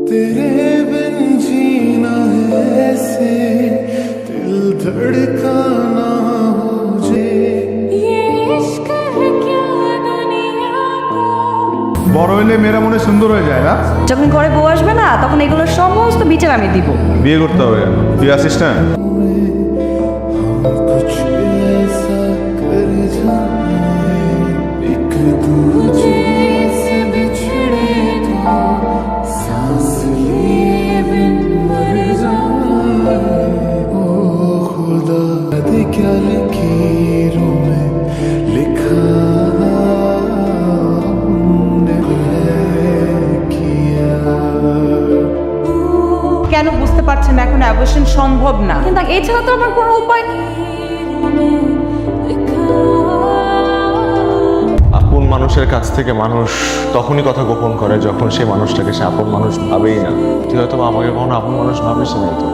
तेरे बिन जीना है ऐसे दिल धड़काना मुझे ये इश्क है क्या दुनिया को বড় হইলে মেয়েরা মনে সুন্দর হয়ে যায় না? যখন ঘরে বউ আসবে না তখন এগুলো সমস্ত বিচার আমি দিব। বিয়ে করতে হবে, তুই আসিস না? हम कुछ ऐसा कर जाए एक दूजे से बिछड़े तो सांस लिए बिन मर जाए ओ खुदा दे क्या लकीरों में लिखा हमने किया। কেন বুঝতে পারছেন না এখন অ্যাবর্শন সম্ভব না? কিন্তু এছাড়া তো আমার কোনো উপায় নেই। আপন মানুষের কাছ থেকে মানুষ তখনই কথা গোপন করে যখন সেই মানুষটাকে সে আপন মানুষ ভাবেই না। তুই হয়তো আমাকে কখনো আপন মানুষ ভাবিস না। তো